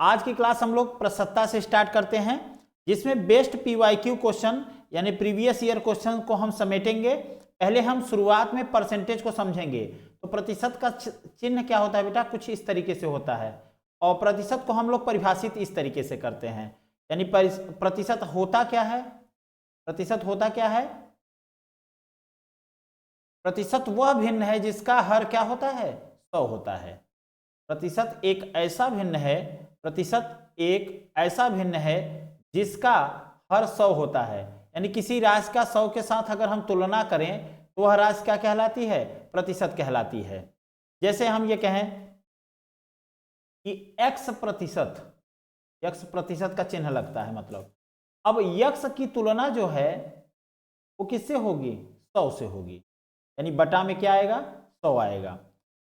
आज की क्लास हम लोग प्रसन्नता से स्टार्ट करते हैं, जिसमें बेस्ट पीवाईक्यू क्वेश्चन यानी प्रीवियस ईयर क्वेश्चन को हम समेटेंगे। पहले हम शुरुआत में परसेंटेज को समझेंगे। तो प्रतिशत का चिन्ह क्या होता है बेटा, कुछ इस तरीके से होता है, और प्रतिशत को हम लोग परिभाषित इस तरीके से करते हैं। यानी प्रतिशत होता क्या है, प्रतिशत होता क्या है, प्रतिशत वह भिन्न है जिसका हर क्या होता है, 100 होता है। प्रतिशत एक ऐसा भिन्न है, प्रतिशत एक ऐसा भिन्न है जिसका हर 100 होता है। यानी किसी राशि का 100 के साथ अगर हम तुलना करें तो वह राशि क्या कहलाती है, प्रतिशत कहलाती है। जैसे हम ये कहें कि x प्रतिशत का चिन्ह लगता है, मतलब अब x की तुलना जो है वो किससे होगी, 100 से होगी। यानी बटा में क्या आएगा, 100 आएगा।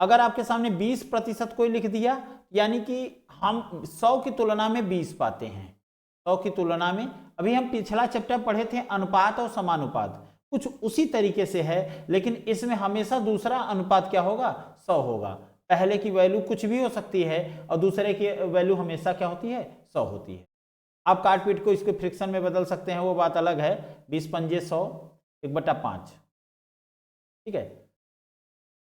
अगर आपके सामने 20% कोई लिख दिया, यानी कि हम 100 की तुलना में 20 पाते हैं। 100 की तुलना में, अभी हम पिछला चैप्टर पढ़े थे अनुपात और समानुपात, कुछ उसी तरीके से है, लेकिन इसमें हमेशा दूसरा अनुपात क्या होगा, 100 होगा। पहले की वैल्यू कुछ भी हो सकती है और दूसरे की वैल्यू हमेशा क्या होती है, 100 होती है। आप काट पीट को इसके फ्रिक्शन में बदल सकते हैं, वो बात अलग है। 20 पंजे 100, 1/5, ठीक है।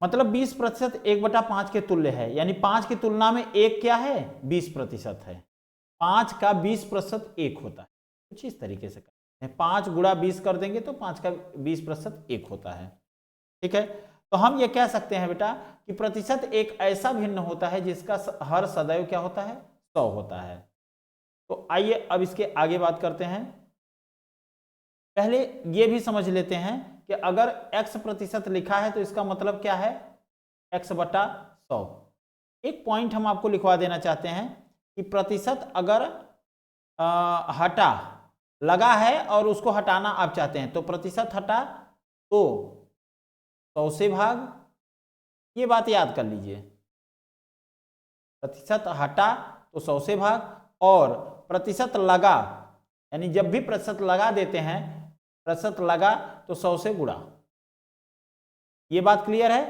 मतलब 20% 1/5 के तुल्य है। यानी 5 की तुलना में 1 क्या है, 20% है। 5 का 20% 1 होता है। कुछ इस तरीके से करते हैं, 5 गुणा 20 कर देंगे तो 5 का 20% 1 होता है, ठीक है। तो हम ये कह सकते हैं बेटा कि प्रतिशत एक ऐसा भिन्न होता है जिसका हर सदैव क्या होता है, 100 होता है। तो आइए अब इसके आगे बात करते हैं। पहले ये भी समझ लेते हैं कि अगर x% लिखा है तो इसका मतलब क्या है, x/100। एक पॉइंट हम आपको लिखवा देना चाहते हैं कि प्रतिशत अगर हटा लगा है और उसको हटाना आप चाहते हैं, तो प्रतिशत हटा तो 100 से भाग, ये बात याद कर लीजिए। प्रतिशत हटा तो 100 से भाग, और प्रतिशत लगा यानी जब भी प्रतिशत लगा देते हैं, प्रतिशत लगा तो 100 से गुणा। ये बात क्लियर है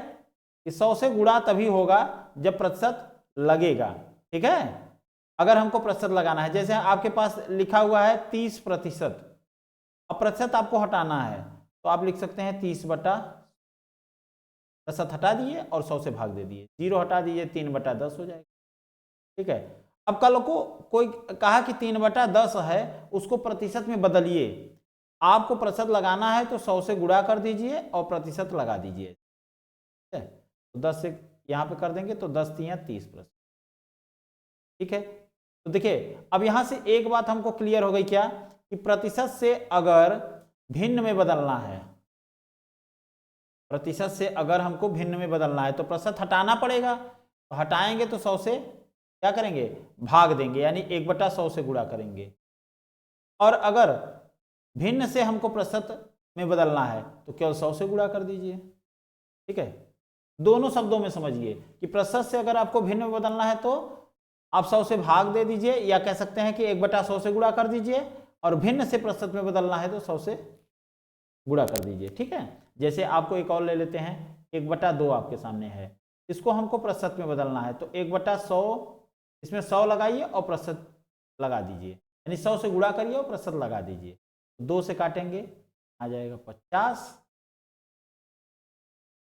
कि 100 से गुणा तभी होगा जब प्रतिशत लगेगा, ठीक है। अगर हमको प्रतिशत लगाना है, जैसे आपके पास लिखा हुआ है 30%, अब प्रतिशत आपको हटाना है तो आप लिख सकते हैं 30/प्रतिशत हटा दिए और 100 से भाग दे दिए, 0 हटा दीजिए, 3/10 हो जाएगा, ठीक है। अब कल को कोई कहा कि 3/10 है, उसको प्रतिशत में बदलिए। आपको प्रतिशत लगाना है तो 100 से गुणा कर दीजिए और प्रतिशत लगा दीजिए, ठीक है। तो 10 से यहाँ पे कर देंगे तो 10 × 30%, ठीक है। तो देखिए अब यहां से एक बात हमको क्लियर हो गई क्या, कि प्रतिशत से अगर भिन्न में बदलना है, प्रतिशत से अगर हमको भिन्न में बदलना है तो प्रतिशत हटाना पड़ेगा। तो हटाएंगे तो 100 से क्या करेंगे, भाग देंगे, यानी 1/100 से गुणा करेंगे। और अगर भिन्न से हमको प्रतिशत में बदलना है तो केवल 100 से गुणा कर दीजिए, ठीक है। दोनों शब्दों में समझिए कि प्रतिशत से अगर आपको भिन्न में बदलना है तो आप 100 से भाग दे दीजिए, या कह सकते हैं कि 1/100 से गुणा कर दीजिए, और भिन्न से प्रतिशत में बदलना है तो 100 से गुणा कर दीजिए, ठीक है। जैसे आपको एक और ले लेते हैं, 1/2 आपके सामने है, इसको हमको प्रतिशत में बदलना है तो 1/100, इसमें 100 लगाइए और प्रतिशत लगा दीजिए, यानी 100 से गुणा करिए और प्रतिशत लगा दीजिए। 2 से काटेंगे आ जाएगा 50।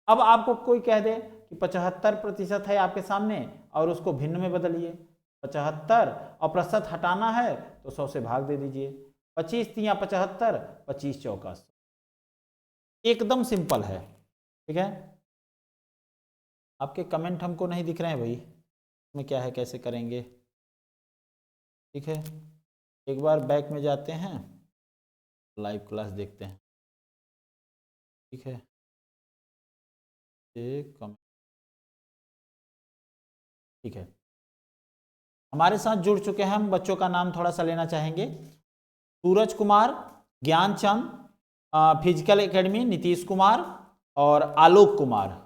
अब आपको कोई कह दे कि 75% है आपके सामने और उसको भिन्न में बदलिए, 75 और प्रतिशत हटाना है तो 100 से भाग दे दीजिए, 25 × 75, 25 × 100। एकदम सिंपल है, ठीक है। आपके कमेंट हमको नहीं दिख रहे हैं भाई, इसमें क्या है, कैसे करेंगे, ठीक है। एक बार बैक में जाते हैं, लाइव क्लास देखते हैं, ठीक है। एक कमेंट, ठीक है। हमारे साथ जुड़ चुके हैं, हम बच्चों का नाम थोड़ा सा लेना चाहेंगे। सूरज कुमार, ज्ञानचंद, फिजिकल एकेडमी नीतीश कुमार और आलोक कुमार।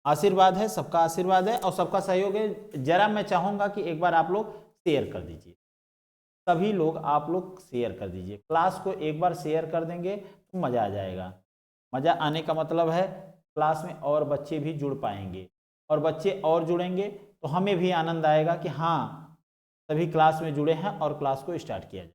आशीर्वाद है, सबका आशीर्वाद है और सबका सहयोग है। जरा मैं चाहूँगा कि एक बार आप लोग शेयर कर दीजिए, सभी लोग आप लोग शेयर कर दीजिए। क्लास को एक बार शेयर कर देंगे तो मज़ा आ जाएगा। मज़ा आने का मतलब है क्लास में और बच्चे भी जुड़ पाएंगे, और बच्चे और जुड़ेंगे तो हमें भी आनंद आएगा कि हाँ सभी क्लास में जुड़े हैं और क्लास को स्टार्ट किया जाए।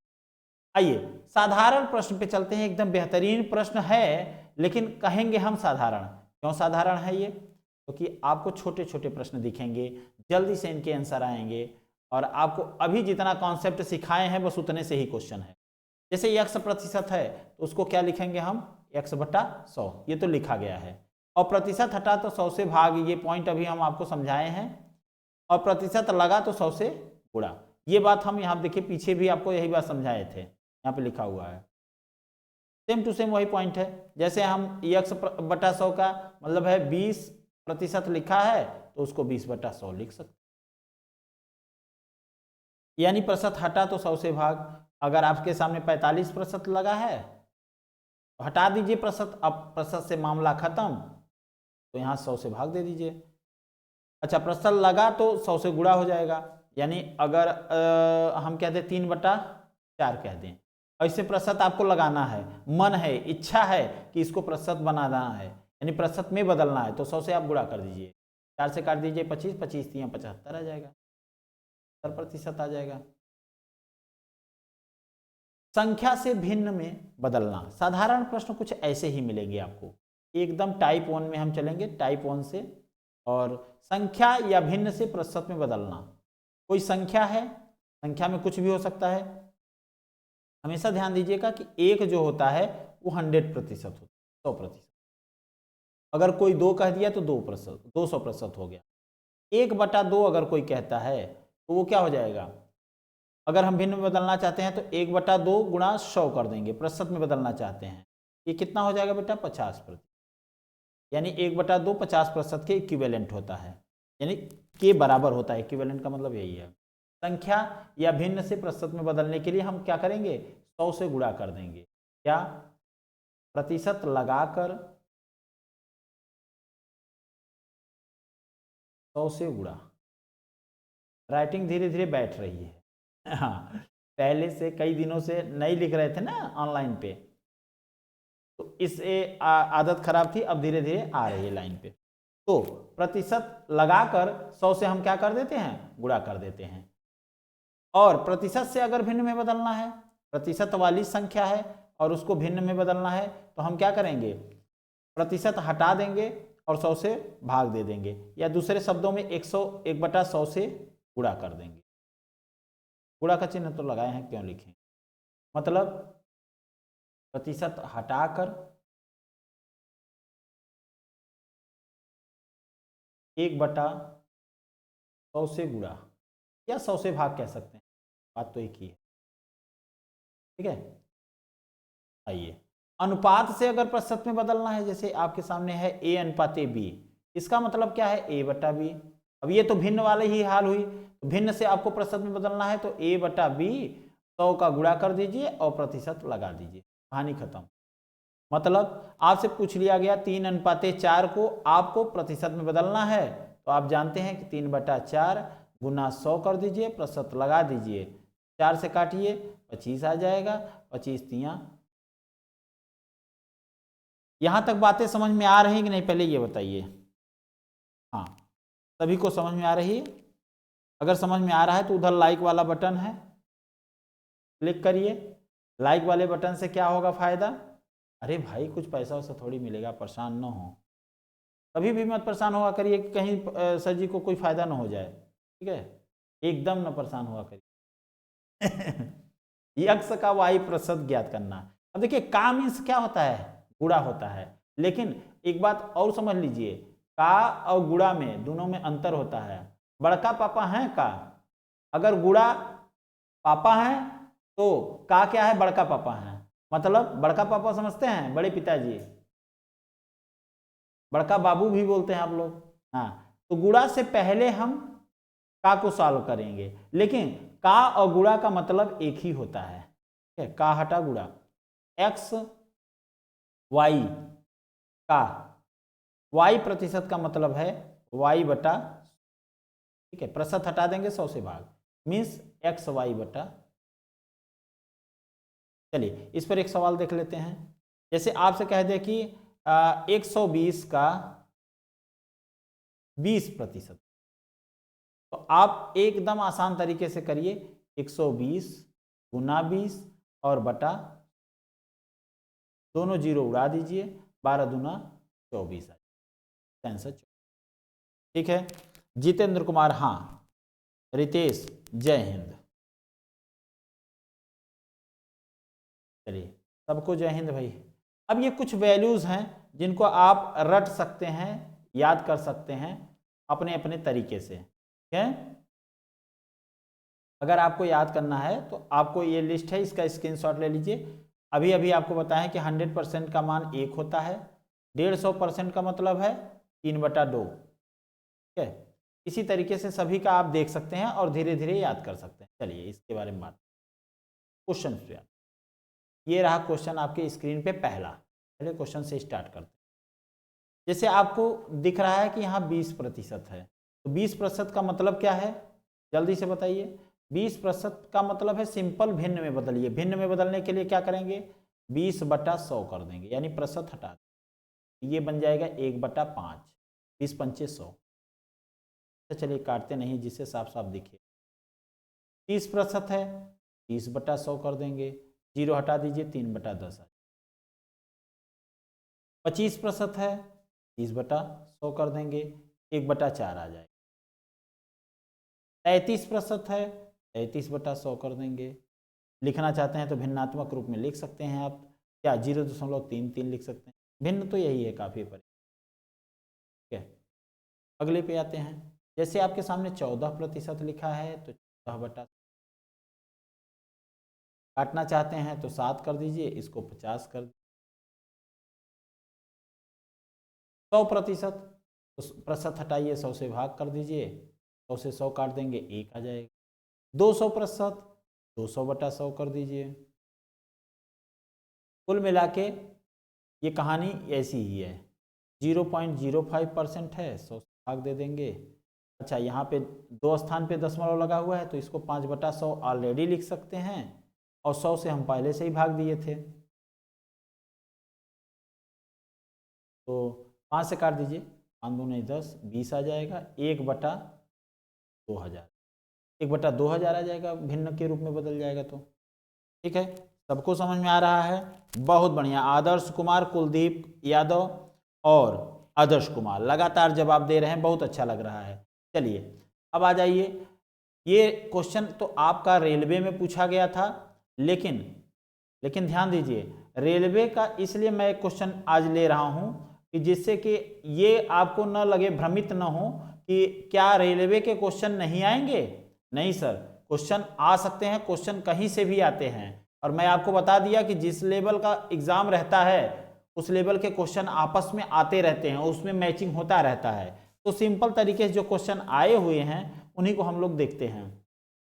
आइए साधारण प्रश्न पे चलते हैं। एकदम बेहतरीन प्रश्न है, लेकिन कहेंगे हम साधारण। क्यों साधारण है ये? क्योंकि आपको छोटे छोटे प्रश्न दिखेंगे, जल्दी से इनके आंसर आएंगे, और आपको अभी जितना कॉन्सेप्ट सिखाए हैं बस उतने से ही क्वेश्चन है। जैसे x% है तो उसको क्या लिखेंगे हम? x/100, ये तो लिखा गया है। और प्रतिशत हटा तो 100 से भाग, ये पॉइंट अभी हम आपको समझाए हैं। और प्रतिशत लगा तो 100 से गुणा, ये बात हम यहाँ देखिए पीछे भी आपको यही बात समझाए थे, यहाँ पे लिखा हुआ है। सेम टू सेम वही पॉइंट है। जैसे हम x/100 का मतलब है 20% लिखा है तो उसको 20/100 लिख सकते, यानी प्रतिशत हटा तो 100 से भाग। अगर आपके सामने 45% लगा है तो हटा दीजिए प्रतिशत, अब प्रतिशत से मामला खत्म, तो यहाँ 100 से भाग दे दीजिए। अच्छा, प्रतिशत लगा तो 100 से गुणा हो जाएगा, यानी अगर हम कह दें 3/4 कह दें, ऐसे प्रतिशत आपको लगाना है, मन है, इच्छा है कि इसको प्रतिशत बनाना है, यानी प्रतिशत में बदलना है, तो 100 से आप गुणा कर दीजिए, 4 से काट दीजिए 25, 25 3 75 आ जाएगा, 70% आ जाएगा। संख्या से भिन्न में बदलना, साधारण प्रश्न कुछ ऐसे ही मिलेंगे आपको। एकदम टाइप 1 में हम चलेंगे, टाइप 1 से। और संख्या या भिन्न से प्रतिशत में बदलना, कोई संख्या है, संख्या में कुछ भी हो सकता है। हमेशा ध्यान दीजिएगा कि एक जो होता है वो 100% होता है, 100%। अगर कोई 2 कह दिया तो 2%, 200% हो गया। 1/2 अगर कोई कहता है तो वो क्या हो जाएगा? अगर हम भिन्न में बदलना चाहते हैं तो 1/2 गुणा 100 कर देंगे, प्रतिशत में बदलना चाहते हैं, ये कितना हो जाएगा बेटा? 50%। यानी 1/2 50% के इक्विवेलेंट होता है, यानी के बराबर होता है। इक्विवेलेंट का मतलब यही है। संख्या या भिन्न से प्रतिशत में बदलने के लिए हम क्या करेंगे? 100 से गुणा कर देंगे। क्या? प्रतिशत लगाकर 100 से गुणा। राइटिंग धीरे धीरे बैठ रही है। हाँ, पहले से कई दिनों से नहीं लिख रहे थे ना ऑनलाइन पे, तो इससे आदत खराब थी, अब धीरे धीरे आ रही है लाइन पे। तो प्रतिशत लगाकर 100 से हम क्या कर देते हैं? गुणा कर देते हैं। और प्रतिशत से अगर भिन्न में बदलना है, प्रतिशत वाली संख्या है और उसको भिन्न में बदलना है, तो हम क्या करेंगे? प्रतिशत हटा देंगे और 100 से भाग दे देंगे, या दूसरे शब्दों में 1/100 से गुणा कर देंगे। गुणा का चिन्ह तो लगाए हैं, क्यों लिखें? मतलब प्रतिशत हटाकर 1/100 से गुणा, या 100 से भाग कह सकते हैं, बात तो एक ही है। ठीक है, आइए अनुपात से अगर प्रतिशत में बदलना है, जैसे आपके सामने है A/B, इसका मतलब क्या है? A/B। अब ये तो भिन्न वाले ही हाल हुई, तो भिन्न से आपको प्रतिशत में बदलना है तो A/B 100 का गुणा कर दीजिए और प्रतिशत लगा दीजिए, कहानी खत्म। मतलब आपसे पूछ लिया गया 3/4 को आपको प्रतिशत में बदलना है, तो आप जानते हैं कि 3/4 गुना 100 कर दीजिए, प्रतिशत लगा दीजिए, 4 से काटिए 25 आ जाएगा, 25 3। यहाँ तक बातें समझ में आ रही कि नहीं, पहले ये बताइए। हाँ, सभी को समझ में आ रही है? अगर समझ में आ रहा है तो उधर लाइक वाला बटन है, क्लिक करिए। लाइक वाले बटन से क्या होगा फायदा? अरे भाई, कुछ पैसा वैसा थोड़ी मिलेगा, परेशान न हो। कभी भी मत परेशान हुआ करिए कि कहीं सर जी को कोई फायदा ना हो जाए, ठीक है? एकदम न परेशान हुआ करिए। यक्स का वाई प्रतिशत ज्ञात करना। अब देखिए, का मीन्स क्या होता है? गुणा होता है। लेकिन एक बात और समझ लीजिए, का और गुणा में दोनों में अंतर होता है। बड़का पापा है का, अगर गुणा पापा है तो का क्या है? बड़का पापा है। मतलब बड़का पापा समझते हैं, बड़े पिताजी, बड़का बाबू भी बोलते हैं आप लोग। हाँ, तो गुणा से पहले हम का को सॉल्व करेंगे, लेकिन का और गुणा का मतलब एक ही होता है। ठीक है, का हटा गुणा, एक्स वाई का, वाई प्रतिशत का मतलब है वाई बटा, ठीक है, प्रतिशत हटा देंगे 100 से भाग, मीन्स एक्स वाई बटा। चलिए इस पर एक सवाल देख लेते हैं। जैसे आपसे कह दे कि 120 का 20%, तो आप एकदम आसान तरीके से करिए, 120 गुना 20 और बटा, दोनों जीरो उड़ा दीजिए, 12 दूना 24 आंसर। ठीक है, जितेंद्र कुमार हाँ, रितेश जय हिंद। चलिए सबको जय हिंद भाई। अब ये कुछ वैल्यूज हैं जिनको आप रट सकते हैं, याद कर सकते हैं अपने अपने तरीके से। ठीक है, अगर आपको याद करना है तो आपको ये लिस्ट है, इसका स्क्रीनशॉट ले लीजिए। अभी अभी आपको बताएं कि 100% का मान 1 होता है, 150% का मतलब है 3/2। ठीक है, इसी तरीके से सभी का आप देख सकते हैं और धीरे धीरे याद कर सकते हैं। चलिए इसके बारे में बात, क्वेश्चन पे। ये रहा क्वेश्चन आपके स्क्रीन पे पहला। पहले क्वेश्चन से स्टार्ट करते हैं। जैसे आपको दिख रहा है कि यहाँ 20% है, तो 20% का मतलब क्या है, जल्दी से बताइए। 20% का मतलब है सिंपल भिन्न में बदलिए। भिन्न में बदलने के लिए क्या करेंगे, 20/100 कर देंगे, यानी प्रतिशत हटा देंगे, ये बन जाएगा 1/5, 20 पंचे 100। चलिए काटते नहीं, जिससे साफ साफ दिखे। 30% है, 30/100 कर देंगे, जीरो हटा दीजिए, 3/10। 25% है, 30/100 कर देंगे, 1/4 आ जाएगा। 33% है, 33/100 कर देंगे। लिखना चाहते हैं तो भिन्नात्मक रूप में लिख सकते हैं आप, क्या 0.33 लिख सकते हैं, भिन्न तो यही है काफ़ी पर। ठीक है, अगले पे आते हैं। जैसे आपके सामने 14% लिखा है, तो 14/, काटना चाहते हैं तो 7 कर दीजिए, इसको 50 कर दीजिए। 100%, तो प्रतिशत हटाइए, 100 से भाग कर दीजिए, 100 से 100 काट देंगे, 1 आ जाएगा। 200%, 200/100 कर दीजिए। कुल मिला के ये कहानी ऐसी ही है, 0.05% है, 100 से भाग दे देंगे। अच्छा, यहाँ पे 2 स्थान पे दशमलव लगा हुआ है, तो इसको 5/100 ऑलरेडी लिख सकते हैं, और 100 से हम पहले से ही भाग दिए थे, तो 5 से काट दीजिए, 5 दूनी 10, 20 आ जाएगा। 1/2000, 1/2000 आ जाएगा, भिन्न के रूप में बदल जाएगा। तो ठीक है, सबको समझ में आ रहा है, बहुत बढ़िया। आदर्श कुमार, कुलदीप यादव और आदर्श कुमार लगातार जवाब दे रहे हैं, बहुत अच्छा लग रहा है। चलिए अब आ जाइए, ये क्वेश्चन तो आपका रेलवे में पूछा गया था, लेकिन ध्यान दीजिए, रेलवे का इसलिए मैं क्वेश्चन आज ले रहा हूं कि जिससे कि ये आपको न लगे, भ्रमित न हो कि क्या रेलवे के क्वेश्चन नहीं आएंगे। नहीं सर, क्वेश्चन आ सकते हैं, क्वेश्चन कहीं से भी आते हैं। और मैं आपको बता दिया कि जिस लेवल का एग्जाम रहता है उस लेवल के क्वेश्चन आपस में आते रहते हैं, उसमें मैचिंग होता रहता है। तो सिंपल तरीके से जो क्वेश्चन आए हुए हैं उन्हीं को हम लोग देखते हैं।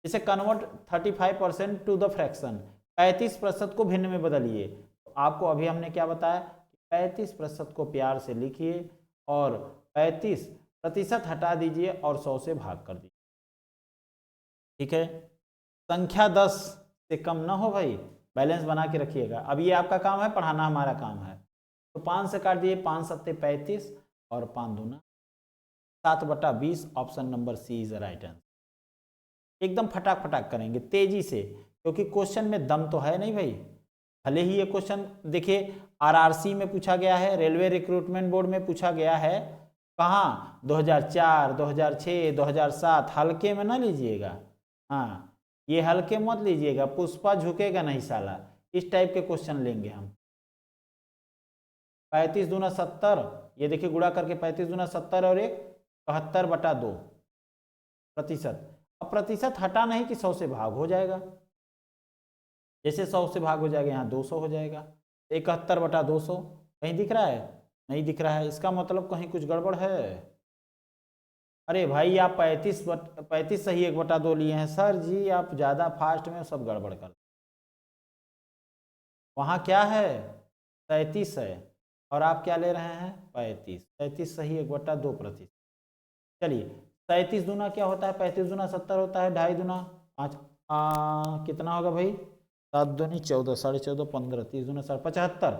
जैसे कन्वर्ट 35% टू द फ्रैक्शन, 35% को भिन्न में बदलिए। तो आपको अभी हमने क्या बताया, 35% को प्यार से लिखिए और 35% हटा दीजिए और 100 से भाग कर दीजिए। ठीक है, संख्या 10 से कम ना हो भाई, बैलेंस बना के रखिएगा। अब ये आपका काम है, पढ़ाना हमारा काम है। तो 5 से काट दिए, 5 सत्ते 35 और 5 दूना 7/20। Option number C is right answer. एकदम फटाक फटाक करेंगे तेजी से, क्योंकि क्वेश्चन में दम तो है नहीं भाई। भले ही ये क्वेश्चन देखिए आरआरसी में पूछा गया है, रेलवे रिक्रूटमेंट बोर्ड में पूछा गया है, कहाँ 2004, 2006, 2007, हल्के में ना लीजिएगा। हाँ, ये हल्के मत लीजिएगा, पुष्पा झुकेगा नहीं साला, इस टाइप के क्वेश्चन लेंगे हम। 35 दूना 70, ये देखिए गुणा करके 35 दूना 70 और 1 71/2 प्रतिशत। अब प्रतिशत हटा नहीं कि 100 से भाग हो जाएगा, जैसे 100 से भाग हो जाएगा यहाँ 200 हो जाएगा। 71/200 कहीं दिख रहा है, नहीं दिख रहा है, इसका मतलब कहीं कुछ गड़बड़ है। अरे भाई आप 35 सही 1/2 लिए हैं सर जी, आप ज़्यादा फास्ट में सब गड़बड़ कर। वहाँ क्या है 37 है और आप क्या ले रहे हैं 35, 37 सही 1/2 प्रतिशत। चलिए 37 दूना क्या होता है, 35 दूना 70 होता है, 2.5 दूना 5, कितना होगा भाई, 7 दूनी 14, 14.5 15, 30 दूना 75,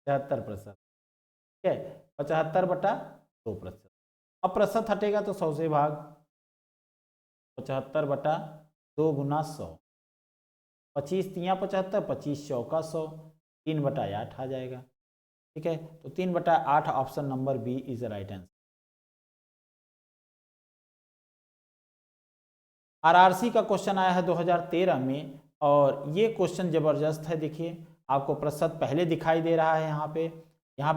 75%। ठीक है, 75/2%। अब प्रतिशत हटेगा तो 100 से भाग, 75/2 गुना 100, 25 तियाँ 75, 25 चौका 100, 3/8 आ जाएगा। ठीक है, तो 3/8 option number B is right answer. RRC का क्वेश्चन आया है 2013 में, और ये क्वेश्चन जबरदस्त है। देखिए आपको प्रतिशत पहले दिखाई दे रहा है, यहाँ पे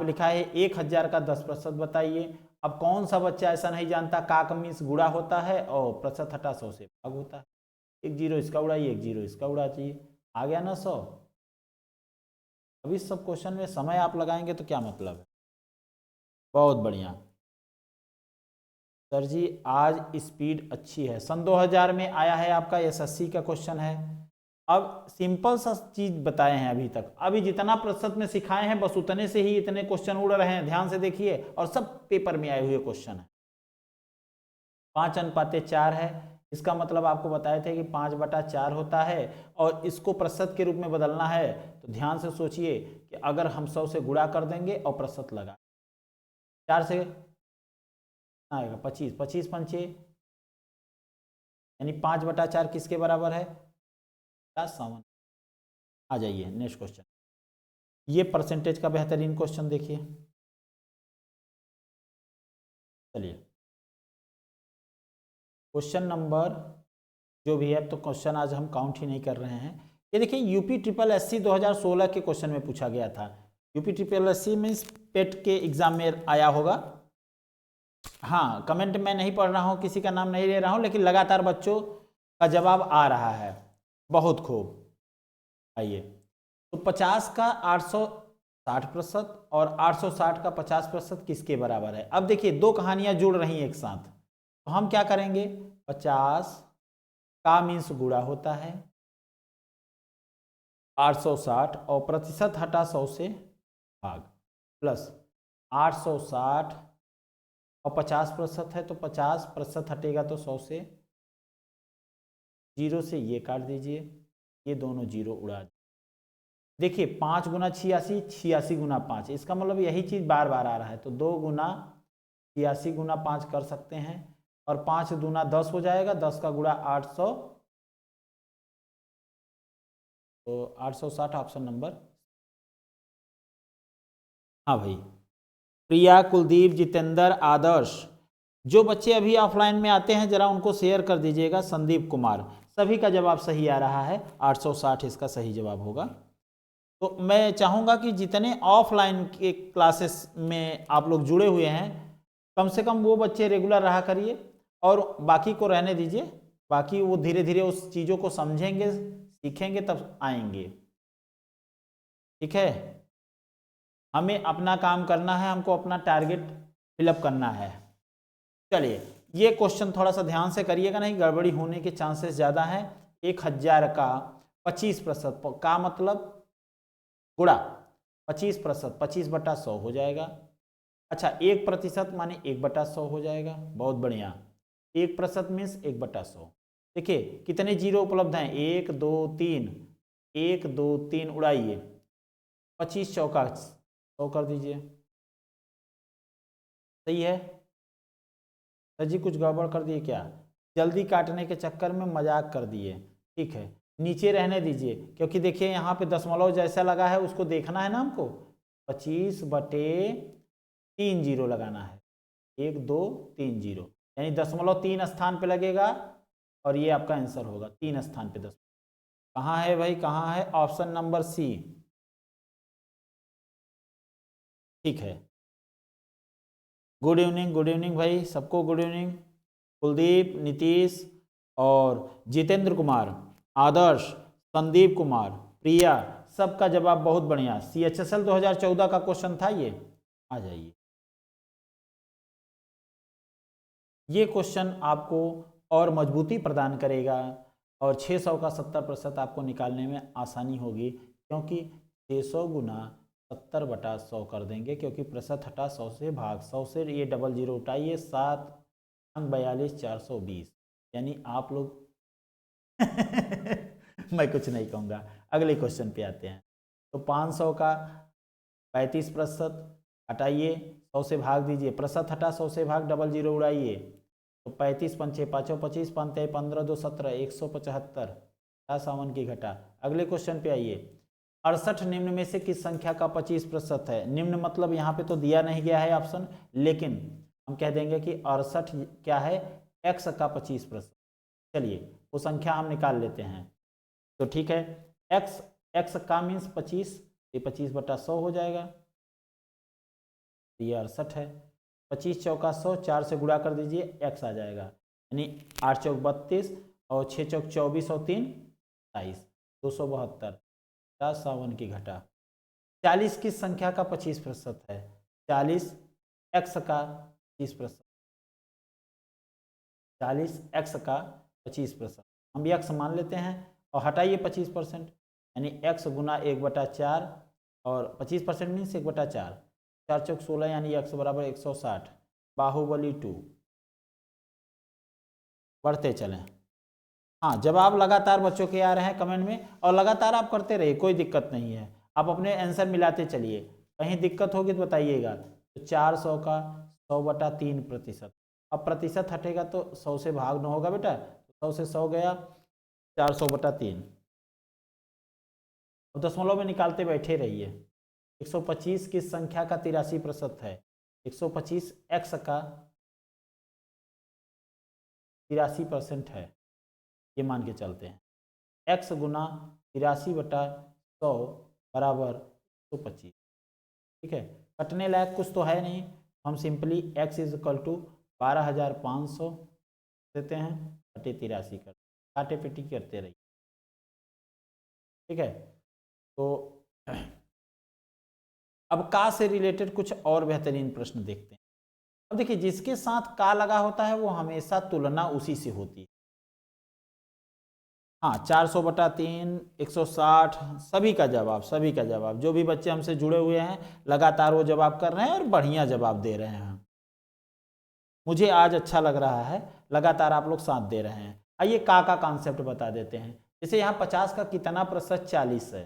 लिखा है 1000 का 10% बताइए। अब कौन सा बच्चा ऐसा नहीं जानता का मीन्स गुणा होता है और प्रतिशत हटा 100 से भाग होता है। एक जीरो इसका उड़ाइए, एक जीरो इसका उड़ा चाहिए, आ गया ना 100। अब इस सब क्वेश्चन में समय आप लगाएंगे तो क्या मतलब है। बहुत बढ़िया सर जी, आज स्पीड अच्छी है। सन 2000 में आया है आपका एसएससी का क्वेश्चन है। अब सिंपल सा चीज बताए हैं अभी तक, अभी जितना प्रतिशत में सिखाए हैं बस उतने से ही इतने क्वेश्चन उड़ रहे हैं, ध्यान से देखिए, और सब पेपर में आए हुए क्वेश्चन है। 5:4 है, इसका मतलब आपको बताए थे कि 5/4 होता है, और इसको प्रतिशत के रूप में बदलना है तो ध्यान से सोचिए कि अगर हम 100 से गुणा कर देंगे और प्रतिशत लगा 4 से आएगा 25, 25 पंचे यानी 5/4 किसके बराबर है, 57। आ जाइए नेक्स्ट क्वेश्चन, ये परसेंटेज का बेहतरीन क्वेश्चन देखिए। चलिए क्वेश्चन नंबर जो भी है, तो क्वेश्चन आज हम काउंट ही नहीं कर रहे हैं। ये देखिए यूपी ट्रिपल एससी 2016 के क्वेश्चन में पूछा गया था। यूपी ट्रिपल एससी मीन्स पेट के एग्जाम में आया होगा। हाँ, कमेंट में नहीं पढ़ रहा हूँ, किसी का नाम नहीं ले रहा हूँ, लेकिन लगातार बच्चों का जवाब आ रहा है, बहुत खूब। आइए, तो 50 का 860% और 860 का 50% किसके बराबर है। अब देखिए दो कहानियां जुड़ रही एक साथ, तो हम क्या करेंगे, 50 का मीन्स गुणा होता है 860 और प्रतिशत हटा 100 से भाग, प्लस 860 और 50% है तो 50% हटेगा तो 100 से, जीरो से ये काट दीजिए, ये दोनों जीरो उड़ा दीजिए। देखिए 5 गुना 86, 86 गुना 5, इसका मतलब यही चीज बार बार आ रहा है, तो 2 गुना 86 गुना 5 कर सकते हैं, और 5 दूना 10 हो जाएगा, 10 का गुणा 800, तो 860 ऑप्शन नंबर। हाँ भाई, प्रिया, कुलदीप, जितेंद्र, आदर्श, जो बच्चे अभी ऑफलाइन में आते हैं जरा उनको शेयर कर दीजिएगा। संदीप कुमार, सभी का जवाब सही आ रहा है, 860 इसका सही जवाब होगा। तो मैं चाहूँगा कि जितने ऑफलाइन के क्लासेस में आप लोग जुड़े हुए हैं, कम से कम वो बच्चे रेगुलर रहा करिए, और बाकी को रहने दीजिए, बाकी वो धीरे धीरे उस चीज़ों को समझेंगे, सीखेंगे, तब आएंगे। ठीक है, हमें अपना काम करना है, हमको अपना टारगेट फिलअप करना है। चलिए ये क्वेश्चन थोड़ा सा ध्यान से करिएगा, नहीं गड़बड़ी होने के चांसेस ज़्यादा हैं। 1000 का 25% का मतलब गुणा 25%, 25/100 हो जाएगा। अच्छा 1% माने 1/100 हो जाएगा, बहुत बढ़िया। 1% मीन्स 1/100। देखिए कितने जीरो उपलब्ध हैं, 1 2 3, 1 2 3 उड़ाइए, 25 चौका 100 कर दीजिए, सही है। सर जी कुछ गड़बड़ कर दिए क्या, जल्दी काटने के चक्कर में मजाक कर दिए। ठीक है, नीचे रहने दीजिए, क्योंकि देखिए यहाँ पे दशमलव जैसा लगा है उसको देखना है ना हमको। 25/3 जीरो लगाना है, 1 2 3 जीरो, यानी दशमलव 3 स्थान पे लगेगा, और ये आपका आंसर होगा 3 स्थान पे 10। कहाँ है भाई, कहाँ है, ऑप्शन नंबर सी। ठीक है, गुड इवनिंग, गुड इवनिंग भाई सबको, गुड इवनिंग। कुलदीप, नीतीश और जितेंद्र कुमार, आदर्श, संदीप कुमार, प्रिया, सबका जवाब बहुत बढ़िया। CHSL 2014 का क्वेश्चन था ये। आ जाइए, ये क्वेश्चन आपको और मजबूती प्रदान करेगा, और 600 का 70% आपको निकालने में आसानी होगी, क्योंकि 600 गुना 70/100 कर देंगे, क्योंकि प्रतिशत हटा 100 से भाग, 100 से ये डबल जीरो उठाइए, 7 42 420, यानी आप लोग मैं कुछ नहीं कहूँगा, अगले क्वेश्चन पे आते हैं। तो 500 का 35%, हटाइए, 100 से भाग दीजिए, प्रतिशत हटा 100 से भाग, डबल जीरो उड़ाइए, तो 35 पंचे 5 25 पंते 15 2 17 175, 51 की घटा। अगले क्वेश्चन पे आइए, 68 निम्न में से किस संख्या का 25% है? निम्न मतलब यहाँ पे तो दिया नहीं गया है ऑप्शन, लेकिन हम कह देंगे कि 68 क्या है, x का 25%। चलिए वो संख्या हम निकाल लेते हैं, तो ठीक है, x का मीन्स 25, ये 25/100 हो जाएगा, ये 68 है। 25 चौका 100, 4 से गुणा कर दीजिए, x आ जाएगा, यानी 8 चौक 32 और 6 चौक 24 और 3 28, 272, 51 की घटा। 40 किस संख्या का 25% है? 40 x का 25%, 40 x का 25%, हम भी x मान लेते हैं और हटाइए 25%, यानी x गुना 1/4 और 25% मीन्स 1/4, 4 चौक 16 यानी x बराबर 160, बाहुबली 2। बढ़ते चलें। हाँ, जवाब लगातार बच्चों के आ रहे हैं कमेंट में, और लगातार आप करते रहिए, कोई दिक्कत नहीं है, आप अपने आंसर मिलाते चलिए, कहीं दिक्कत होगी तो बताइएगा। तो 400 का 100/3%, अब प्रतिशत हटेगा तो 100 से भाग न होगा बेटा, तो 100 से 100 गया, 400/3। अब दशमलव में निकालते बैठे रहिए। 125 किस संख्या का 83% है? 125 x का 83% है, ये मान के चलते हैं, x गुना 83/100 बराबर 125। ठीक है, कटने लायक कुछ तो है नहीं, हम simply x is equal to 12,500 देते हैं, बटे 83 कर, काटे पिटी करते रहिए। ठीक है, तो अब का से रिलेटेड कुछ और बेहतरीन प्रश्न देखते हैं। अब देखिए, जिसके साथ का लगा होता है वो हमेशा तुलना उसी से होती है। हाँ, 400/3, 160, सभी का जवाब, जो भी बच्चे हमसे जुड़े हुए हैं लगातार वो जवाब कर रहे हैं और बढ़िया जवाब दे रहे हैं। मुझे आज अच्छा लग रहा है, लगातार आप लोग साथ दे रहे हैं। आइए का कॉन्सेप्ट बता देते हैं। जैसे यहाँ 50 का कितना प्रतिशत 40 है,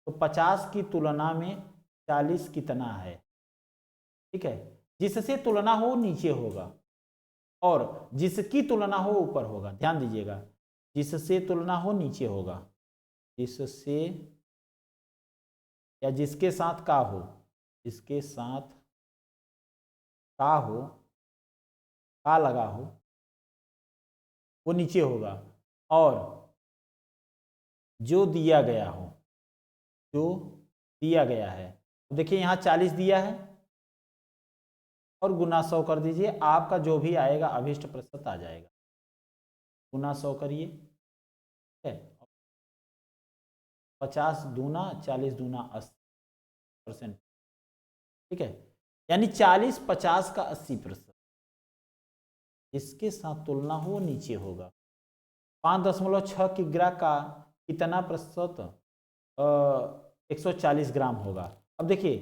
तो 50 की तुलना में 40 कितना है? ठीक है, जिससे तुलना हो नीचे होगा और जिसकी तुलना हो ऊपर होगा। ध्यान दीजिएगा, जिससे तुलना हो नीचे होगा, जिससे या जिसके साथ का हो, जिसके साथ का हो, का लगा हो, वो नीचे होगा, और जो दिया गया हो, जो दिया गया है, तो देखिए यहाँ 40 दिया है और गुना 100 कर दीजिए, आपका जो भी आएगा अभिष्ट प्रतिशत आ जाएगा। गुना 100 करिए, 50 दूना 40 दूना 80%। ठीक है, यानी 40 50 का 80%, इसके साथ तुलना हो नीचे होगा। 5.6 किग्रा का कितना प्रतिशत 140 ग्राम होगा? अब देखिए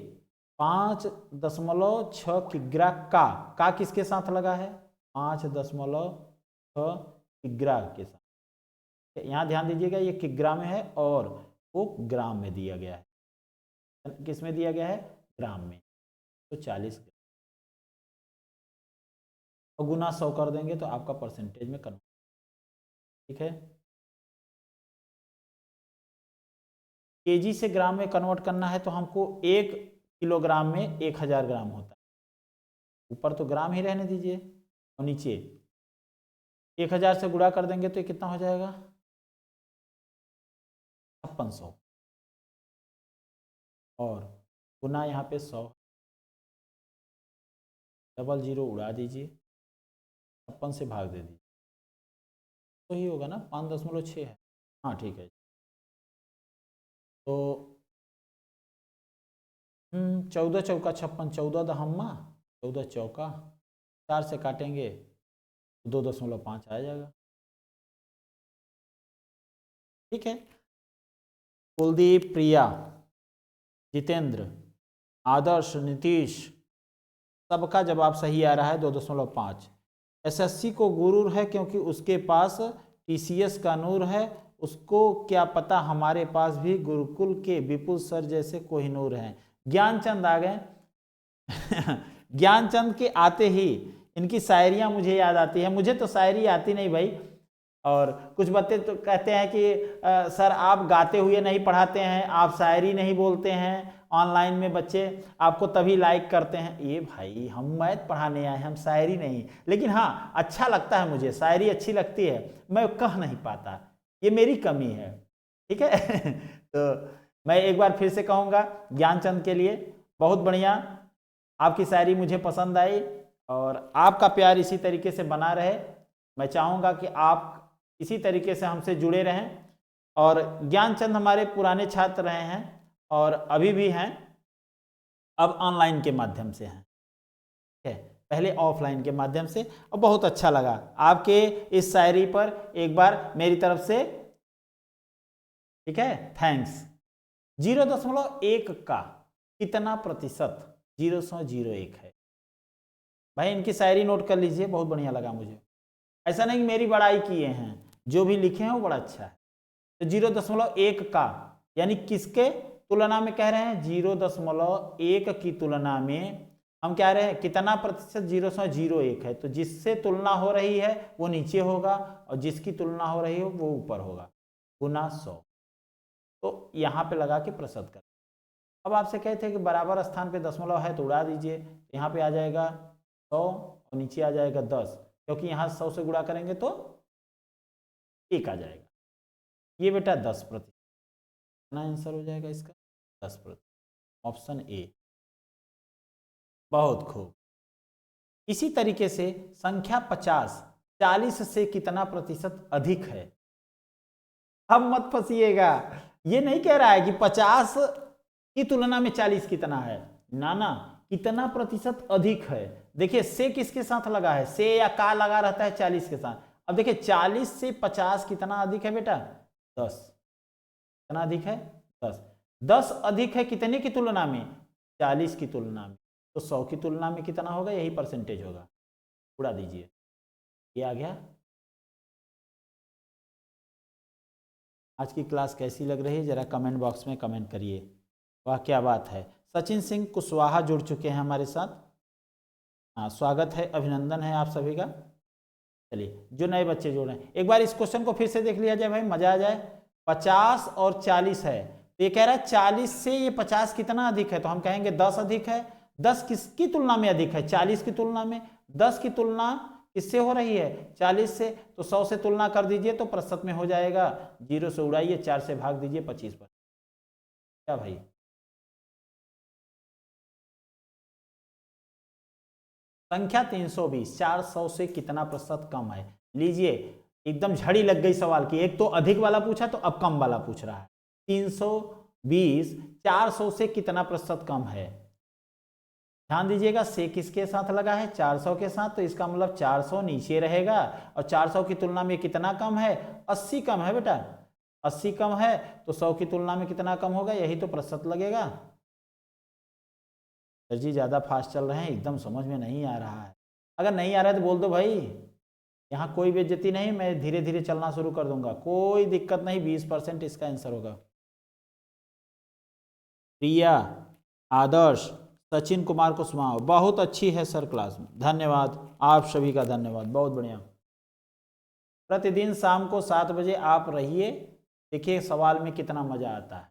5.6 किग्रा का किसके साथ लगा है? 5.6 किग्रा के साथ। यहाँ ध्यान दीजिएगा, ये किग्रा में है और वो ग्राम में दिया गया है। किस में दिया गया है? ग्राम में, तो 40 ग्राम, और गुना 100 कर देंगे तो आपका परसेंटेज में कन्वर्ट। ठीक है, केजी से ग्राम में कन्वर्ट करना है तो हमको 1 किलोग्राम में 1000 ग्राम होता है। ऊपर तो ग्राम ही रहने दीजिए और नीचे 1000 से गुणा कर देंगे तो ये कितना हो जाएगा? 5600, और गुना यहाँ पे 100, डबल जीरो उड़ा दीजिए, 56 से भाग दे दीजिए, तो ही होगा ना, 5.6 है। हाँ ठीक है, तो 14 चौका 56, 14 दहम्मा 14 चौका, 4 से काटेंगे तो 2.5 आ जाएगा। ठीक है, कुलदीप, प्रिया, जितेंद्र, आदर्श, नीतीश, सबका जवाब सही आ रहा है 2.5। एसएससी को गुरूर है क्योंकि उसके पास टीसीएस का नूर है, उसको क्या पता हमारे पास भी गुरुकुल के विपुल सर जैसे कोहिनूर हैं। ज्ञानचंद आ गए, ज्ञानचंद के आते ही इनकी शायरियाँ मुझे याद आती है। मुझे तो शायरी आती नहीं भाई, और कुछ बच्चे तो कहते हैं कि सर आप गाते हुए नहीं पढ़ाते हैं, आप शायरी नहीं बोलते हैं, ऑनलाइन में बच्चे आपको तभी लाइक करते हैं। ये भाई हम मैथ पढ़ाने आए हैं, हम शायरी नहीं। लेकिन हाँ अच्छा लगता है, मुझे शायरी अच्छी लगती है, मैं कह नहीं पाता, ये मेरी कमी है, ठीक है। तो मैं एक बार फिर से कहूँगा ज्ञानचंद के लिए बहुत बढ़िया, आपकी शायरी मुझे पसंद आई और आपका प्यार इसी तरीके से बना रहे। मैं चाहूँगा कि आप इसी तरीके से हमसे जुड़े रहें। और ज्ञानचंद हमारे पुराने छात्र रहे हैं और अभी भी हैं, अब ऑनलाइन के माध्यम से हैं, ठीक है, पहले ऑफलाइन के माध्यम से। और बहुत अच्छा लगा आपके इस शायरी पर, एक बार मेरी तरफ से ठीक है थैंक्स। 0.1 का कितना प्रतिशत 0.01 है? भाई इनकी शायरी नोट कर लीजिए, बहुत बढ़िया लगा मुझे। ऐसा नहीं मेरी बड़ाई किए हैं, जो भी लिखे हैं वो बड़ा अच्छा है। तो 0.1 का यानी किसके तुलना में कह रहे हैं? 0.1 की तुलना में हम कह रहे हैं कितना प्रतिशत? 0.01 है। तो जिससे तुलना हो रही है वो नीचे होगा और जिसकी तुलना हो रही हो वो ऊपर होगा, गुना 100। तो यहाँ पे लगा के प्रतिशत कर। अब आपसे कहते हैं कि बराबर स्थान पे दशमलव है तो उड़ा दीजिए, यहाँ पे आ जाएगा 100 और नीचे आ जाएगा 10, क्योंकि यहाँ 100 से गुणा करेंगे तो 1 आ जाएगा। ये बेटा 10%, कितना आंसर हो जाएगा इसका? 10%, ऑप्शन ए। बहुत खूब। इसी तरीके से संख्या 50 40 से कितना प्रतिशत अधिक है? अब मत फंसिएगा, ये नहीं कह रहा है कि 50 की तुलना में 40 कितना है, ना ना, कितना प्रतिशत अधिक है। देखिए से किसके साथ लगा है? से या का लगा रहता है 40 के साथ। अब देखिए 40 से 50 कितना अधिक है बेटा? 10। कितना अधिक है? 10। 10 अधिक है कितने की तुलना में? 40 की तुलना में। तो 100 की तुलना में कितना होगा? यही परसेंटेज होगा, उड़ा दीजिए, ये आ गया। आज की क्लास कैसी लग रही है जरा कमेंट बॉक्स में कमेंट करिए। वाह क्या बात है, सचिन सिंह कुशवाहा जुड़ चुके हैं हमारे साथ। हाँ स्वागत है, अभिनंदन है आप सभी का। चलिए जो नए बच्चे जुड़ रहे हैं एक बार इस क्वेश्चन को फिर से देख लिया जाए भाई, मजा आ जाए। 50 और 40 है, तो ये कह रहा है 40 से ये 50 कितना अधिक है? तो हम कहेंगे 10 अधिक है। 10 किसकी तुलना में अधिक है? 40 की तुलना में। 10 की तुलना किससे हो रही है? 40 से। तो 100 से तुलना कर दीजिए तो प्रतिशत में हो जाएगा। 0 से उड़ाइए, 4 से भाग दीजिए 25 पर। क्या भाई? संख्या 320 400 से कितना प्रतिशत कम है? लीजिए एकदम झड़ी लग गई सवाल की, एक तो अधिक वाला पूछा तो अब कम वाला पूछ रहा है। 320 400 से कितना प्रतिशत कम है? ध्यान दीजिएगा से किसके साथ लगा है? 400 के साथ, तो इसका मतलब 400 नीचे रहेगा और 400 की तुलना में कितना कम है? 80 कम है बेटा। 80 कम है तो 100 की तुलना में कितना कम होगा? यही तो प्रतिशत लगेगा। सर जी ज़्यादा फास्ट चल रहे हैं, एकदम समझ में नहीं आ रहा है। अगर नहीं आ रहा है तो बोल दो भाई, यहाँ कोई बेइज्जती नहीं, मैं धीरे धीरे चलना शुरू कर दूंगा, कोई दिक्कत नहीं। 20% इसका आंसर होगा। प्रिया, आदर्श, सचिन कुमार कुशवाहा, बहुत अच्छी है सर क्लास में, धन्यवाद आप सभी का, धन्यवाद, बहुत बढ़िया। प्रतिदिन शाम को 7 बजे आप रहिए, देखिए सवाल में कितना मजा आता है।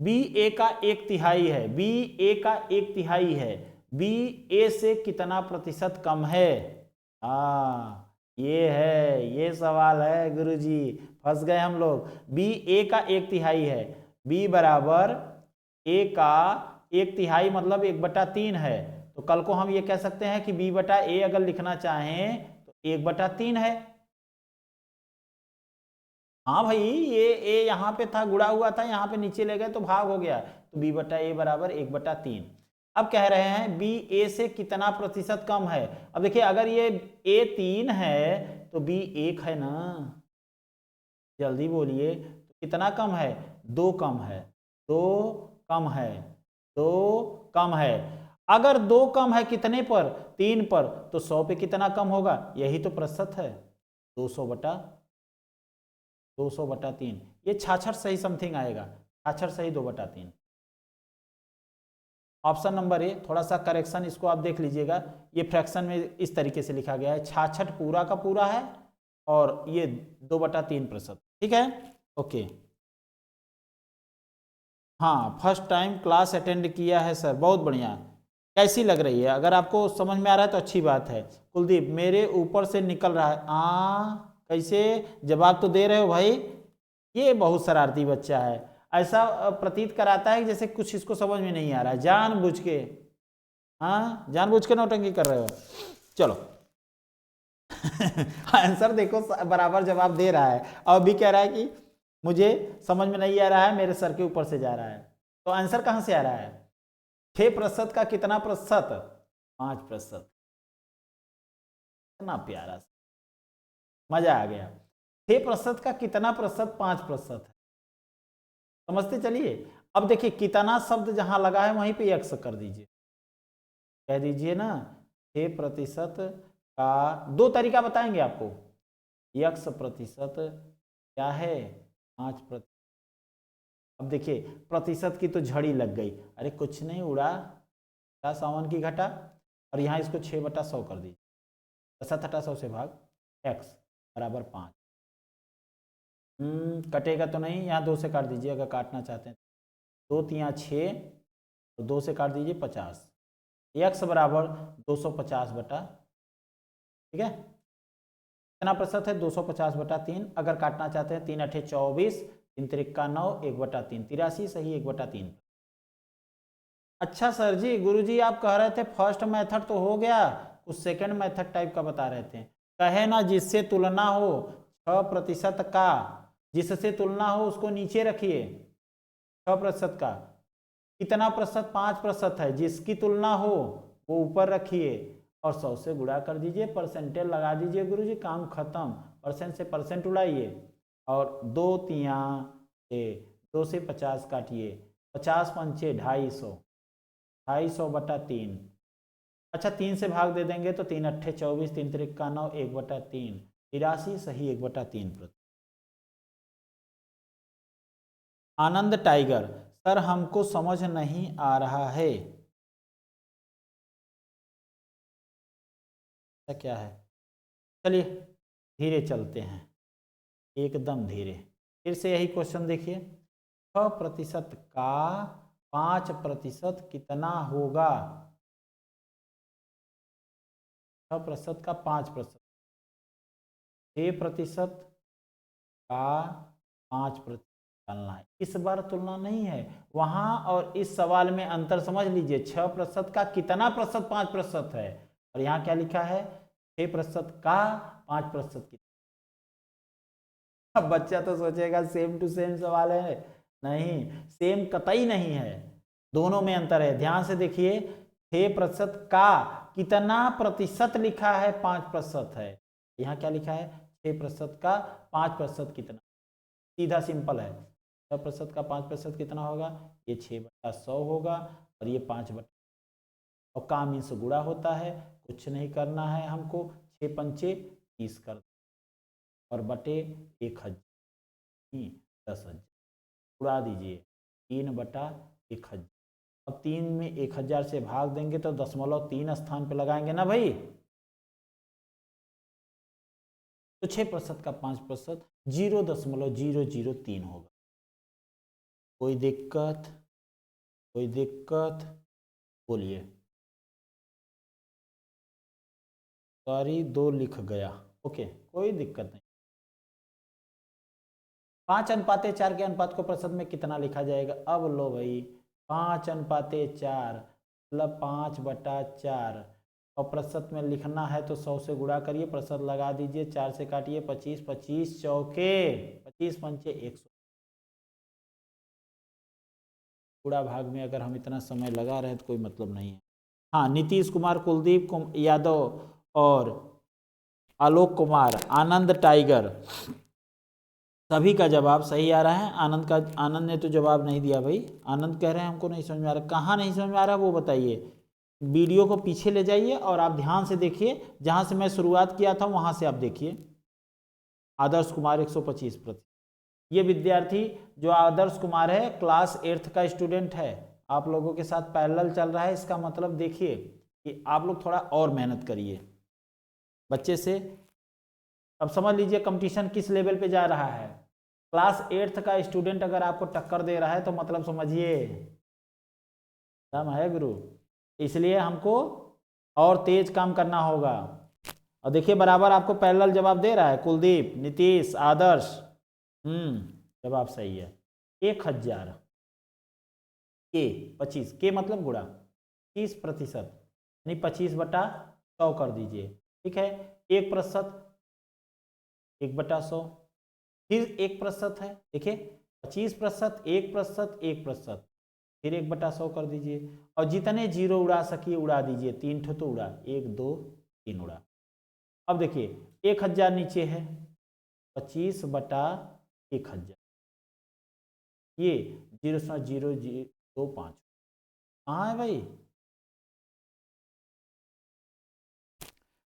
बी ए का 1/3 है, बी ए का 1/3 है, बी ए से कितना प्रतिशत कम है? ये है, ये सवाल है गुरुजी, फंस गए हम लोग। बी ए का 1/3 है, बी बराबर ए का 1/3 मतलब 1/3 है। तो कल को हम ये कह सकते हैं कि बी बटा ए अगर लिखना चाहें तो 1/3 है। हाँ भाई ये ए यहाँ पे था, गुड़ा हुआ था, यहाँ पे नीचे ले गए तो भाग हो गया, तो बी बटा ए बराबर 1/3। अब कह रहे हैं बी ए से कितना प्रतिशत कम है? अब देखिए अगर ये ए 3 है तो बी 1 है ना, जल्दी बोलिए, तो कितना कम है? 2 कम है, 2 कम है, 2 कम है। अगर 2 कम है कितने पर? 3 पर, तो 100 पे कितना कम होगा? यही तो प्रतिशत है, 200/3। ये 66 सही समथिंग आएगा, 66 सही 2/3। ऑप्शन नंबर ए, थोड़ा सा करेक्शन इसको आप देख लीजिएगा, ये फ्रैक्शन में इस तरीके से लिखा गया है 66 पूरा का पूरा है और ये 2/3%। ठीक है, ओके। हाँ, फर्स्ट टाइम क्लास अटेंड किया है सर, बहुत बढ़िया। कैसी लग रही है? अगर आपको समझ में आ रहा है तो अच्छी बात है। कुलदीप, मेरे ऊपर से निकल रहा है। कैसे जवाब तो दे रहे हो भाई, ये बहुत शरारती बच्चा है। ऐसा प्रतीत कराता है जैसे कुछ इसको समझ में नहीं आ रहा है, जानबूझ के। हाँ, जानबूझ के नौटंकी कर रहे हो। चलो आंसर देखो, बराबर जवाब दे रहा है और भी कह रहा है कि मुझे समझ में नहीं आ रहा है, मेरे सर के ऊपर से जा रहा है। तो आंसर कहां से आ रहा है? 6% का कितना प्रतिशत? 5%। कितना प्यारा, मजा आ गया। 6% का कितना प्रतिशत? 5% है। समझते चलिए। अब देखिए, कितना शब्द जहां लगा है वहीं पे x कर दीजिए, कह दीजिए ना 6% का, दो तरीका बताएंगे आपको। x% क्या है? 5%। अब देखिए, प्रतिशत की तो झड़ी लग गई। अरे कुछ नहीं, उड़ा 51 घटा और यहाँ इसको 6/100 कर दीजिए। 7/100 से भाग x बराबर 5। कटेगा तो नहीं, यहाँ 2 से काट दीजिए अगर काटना चाहते हैं। 2 तिया 6 और 2 से काट दीजिए 50। x बराबर 250 ठीक है, कितना प्रतिशत है? 250/3। अगर काटना चाहते हैं 3 8 24, 3 3 9, 1/3, 83 सही, 1/3। अच्छा सर जी, गुरुजी आप कह रहे थे फर्स्ट मेथड तो हो गया, कुछ सेकंड मेथड टाइप का बता रहे थे। कहे ना जिससे तुलना हो 6% का, जिससे तुलना हो उसको नीचे रखिए। 6% का कितना प्रतिशत? 5% है। जिसकी तुलना हो वो ऊपर रखिए और 100 से गुणा कर दीजिए, परसेंटेज लगा दीजिए। गुरुजी काम खत्म, परसेंट से परसेंट उड़ाइए और 2 तिया 2 से 50 काटिए, 50 पंचे 250, 250/3। अच्छा 3 से भाग दे देंगे तो 3 8 24, 3 3 9, 1/3, 83 सही, 1/3। आनंद टाइगर, सर हमको समझ नहीं आ रहा है, क्या है? चलिए धीरे चलते हैं, एकदम धीरे। फिर से यही क्वेश्चन देखिए, 6% का 5% कितना होगा? 6% का 5%, 6% का 5% निकालना है। इस बार तुलना नहीं है, वहां और इस सवाल में अंतर समझ लीजिए। 6% का कितना प्रतिशत? 5% है और यहाँ क्या लिखा है? 6% का 5% कितना। अब बच्चा तो सोचेगा सेम टू सेम सवाल है, नहीं, सेम कतई नहीं है, दोनों में अंतर है। ध्यान से देखिए, 6% का कितना प्रतिशत लिखा है? 5% है। यहाँ क्या लिखा है? 6% का 5% कितना। सीधा सिंपल है, 6% का 5% कितना होगा? ये 6/100 होगा और ये 5/, और काम इंस गुणा होता है, कुछ नहीं करना है हमको, 6 पंचे 30 कर और बटे 1000, 10,000 उड़ा दीजिए, 3/1000। अब 3 में 1000 से भाग देंगे तो 0.3 स्थान पे लगाएंगे ना भाई। तो 6% का 5% 0.003 होगा। कोई दिक्कत? कोई दिक्कत? बोलिए। सॉरी 2 लिख गया, ओके कोई दिक्कत नहीं। 5:4 के अनुपात को प्रतिशत में कितना लिखा जाएगा? अब लो भाई, 5:4 मतलब 5/4 और प्रतिशत में लिखना है तो 100 से गुणा करिए, प्रतिशत लगा दीजिए, 4 से काटिए, 25, 25 चौके 25 पंचे 100। गुणा भाग में अगर हम इतना समय लगा रहे तो कोई मतलब नहीं है। हाँ, नीतीश कुमार, कुलदीप यादव और आलोक कुमार, आनंद टाइगर, सभी का जवाब सही आ रहा है। आनंद ने तो जवाब नहीं दिया भाई। आनंद कह रहे हैं हमको नहीं समझ में आ रहा। कहाँ नहीं समझ में आ रहा वो बताइए। वीडियो को पीछे ले जाइए और आप ध्यान से देखिए, जहाँ से मैं शुरुआत किया था वहाँ से आप देखिए। आदर्श कुमार 125%। ये विद्यार्थी जो आदर्श कुमार है क्लास 8th का स्टूडेंट है, आप लोगों के साथ पैरेलल चल रहा है, इसका मतलब देखिए कि आप लोग थोड़ा और मेहनत करिए बच्चे से। अब समझ लीजिए कंपटीशन किस लेवल पे जा रहा है। क्लास 8th का स्टूडेंट अगर आपको टक्कर दे रहा है तो मतलब समझिए दम है गुरु। इसलिए हमको और तेज काम करना होगा। और देखिए बराबर आपको पैरेलल जवाब दे रहा है कुलदीप, नीतीश, आदर्श। जवाब सही है 1000 के 25 के मतलब गुणा 30%, यानी 25/100 कर दीजिए। ठीक है, 1%, 1/100, फिर 1% है, देखिए 25%, 1%, 1%, फिर 1/100 कर दीजिए। और जितने जीरो उड़ा सकिए उड़ा दीजिए, 3 ठो तो उड़ा, 1 2 3 उड़ा। अब देखिए 1000 नीचे है, 25/1000, ये 0.0025 कहाँ है भाई।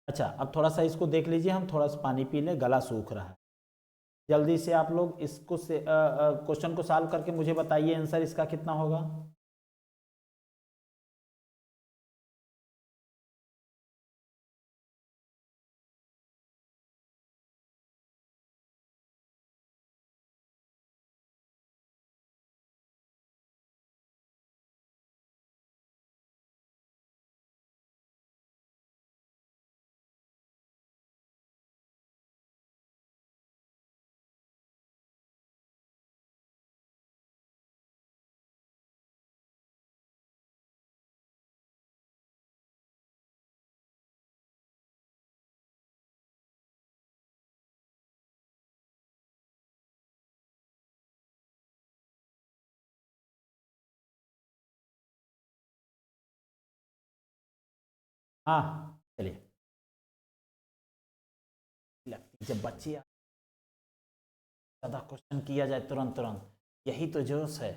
अच्छा अब थोड़ा सा इसको देख लीजिए, हम थोड़ा सा पानी पी लें, गला सूख रहा है। जल्दी से आप लोग इसको से क्वेश्चन को सॉल्व करके मुझे बताइए आंसर इसका कितना होगा। हाँ चलिए, जब बच्चे ज़्यादा क्वेश्चन किया जाए तुरंत तुरंत, यही तो जोश है।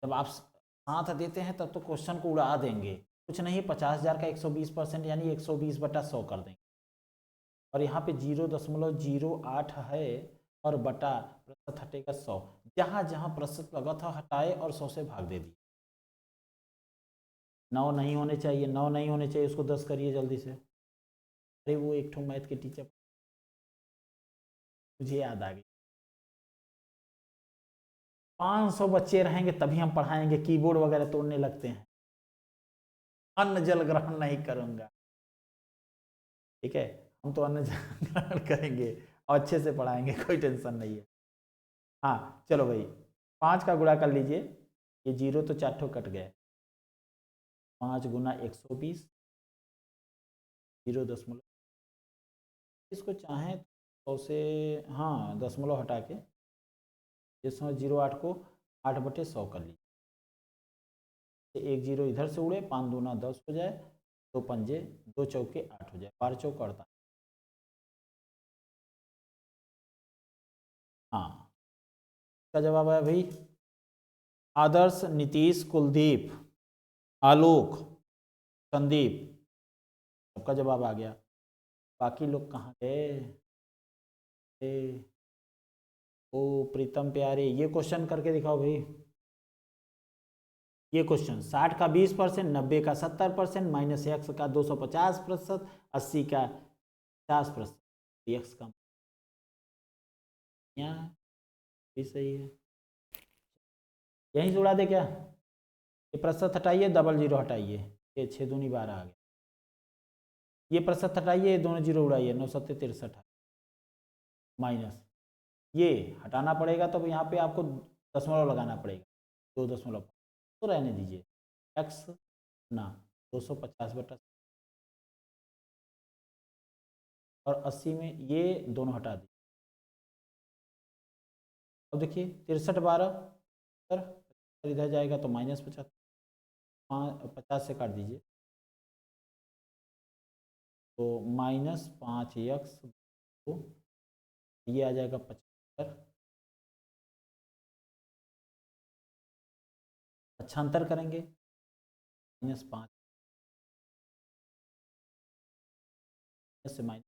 जब आप साथ देते हैं तब तो क्वेश्चन को उड़ा देंगे। कुछ नहीं, 50,000 का 120% यानी 120/100 कर देंगे। और यहाँ पे 0.08 है और बटा प्रतिशत हटेगा 100। जहाँ जहाँ प्रतिशत लगा था हटाए और 100 से भाग दे दिए। 9 नहीं होने चाहिए, 9 नहीं होने चाहिए, उसको 10 करिए जल्दी से। अरे वो एक ठो मैथ के टीचर मुझे याद आ गई। 500 बच्चे रहेंगे तभी हम पढ़ाएंगे, कीबोर्ड वगैरह तोड़ने लगते हैं। अन्न जल ग्रहण नहीं करूंगा, ठीक है। हम तो अन्न जल ग्रहण करेंगे और अच्छे से पढ़ाएंगे, कोई टेंशन नहीं है। हाँ चलो भाई, 5 का गुणा कर लीजिए, ये 0 तो 4 ठो कट गए। 5 गुना 120, 0 दशमलव, इसको चाहें 100 से, हाँ दशमलव हटा के 0.08 को 8/100 कर लीजिए। एक जीरो इधर से उड़े, 5 दूना 10 हो जाए, 2 पंजे 2 चौके 8 हो जाए, 12 चौक 48। हाँ इसका जवाब है भाई आदर्श, नीतीश, कुलदीप, आलोक, संदीप, सबका जवाब आ गया। बाकी लोग कहाँ गए? ओ प्रीतम प्यारे, ये क्वेश्चन करके दिखाओ भाई। ये क्वेश्चन 60 का 20%, 90 का 70%, -x का 250%, 80 का 50%, x का यहाँ भी सही है। यहीं से उड़ा दे क्या? ये प्रतिशत हटाइए, डबल जीरो हटाइए, ये 6 दूनी 12 आ गया। ये प्रतिशत हटाइए, ये दोनों जीरो उड़ाइए, 9 सत्ते 63, माइनस ये हटाना पड़ेगा, तो यहाँ पे आपको दशमलव लगाना पड़ेगा, 2 दशमलव, तो रहने दीजिए x ना 250/, और 80 में ये दोनों हटा दी। अब देखिए 63/12, सर इधर जाएगा तो -50, 50 से काट दीजिए, तो -5x, तो ये आ जाएगा 75, पक्षांतर करेंगे -5 से माइनस,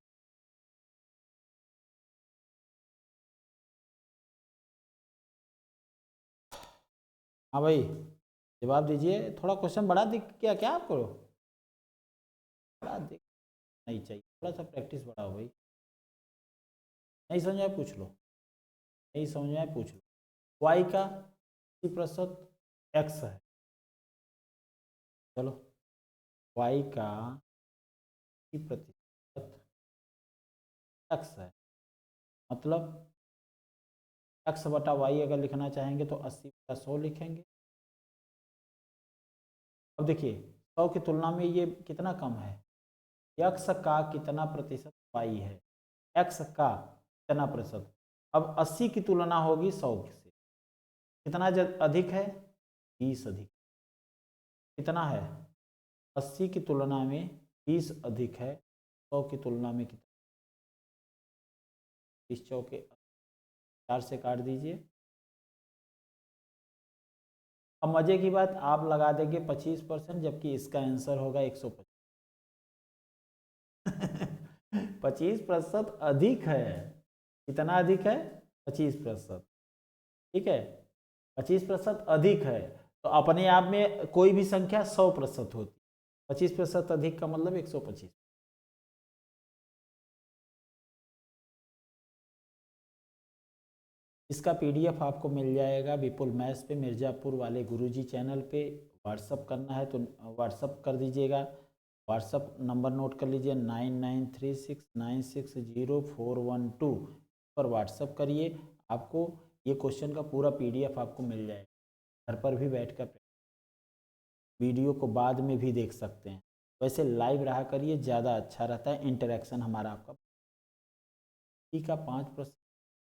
हाँ भाई जवाब दीजिए। थोड़ा क्वेश्चन बड़ा दिख गया क्या आपको? बड़ा दिख नहीं चाहिए, थोड़ा सा प्रैक्टिस बढ़ाओ भाई। नहीं समझ में पूछ लो, नहीं समझ में पूछ लो। वाई का 80% एक्स है, चलो वाई का 80% एक्स है, मतलब एक्स बटा वाई अगर लिखना चाहेंगे तो 80/100 लिखेंगे। अब देखिए 100 की तुलना में ये कितना कम है, एक्स का कितना प्रतिशत वाई है, एक्स का कितना प्रतिशत। अब 80 की तुलना होगी 100 से, कितना अधिक है, 20 अधिक। कितना है, 80 की तुलना में 20 अधिक है, 100 की तुलना में कितना, 20 चौके 4 से काट दीजिए। अब मजे की बात, आप लगा देंगे 25%, जबकि इसका आंसर होगा 125। 25% अधिक है, कितना अधिक है, 25%। ठीक है, 25% अधिक है, तो अपने आप में कोई भी संख्या 100% होती, 25% अधिक का मतलब 125। इसका पीडीएफ आपको मिल जाएगा विपुल मैथ्स पे, मिर्ज़ापुर वाले गुरुजी चैनल पे। व्हाट्सअप करना है तो व्हाट्सअप कर दीजिएगा। व्हाट्सअप नंबर नोट कर लीजिए 9936960412 पर व्हाट्सअप करिए। आपको ये क्वेश्चन का पूरा पीडीएफ आपको मिल जाएगा, घर पर भी बैठकर वीडियो को बाद में भी देख सकते हैं। वैसे लाइव रहा करिए, ज़्यादा अच्छा रहता है, इंटरेक्शन हमारा आपका। टी का 5%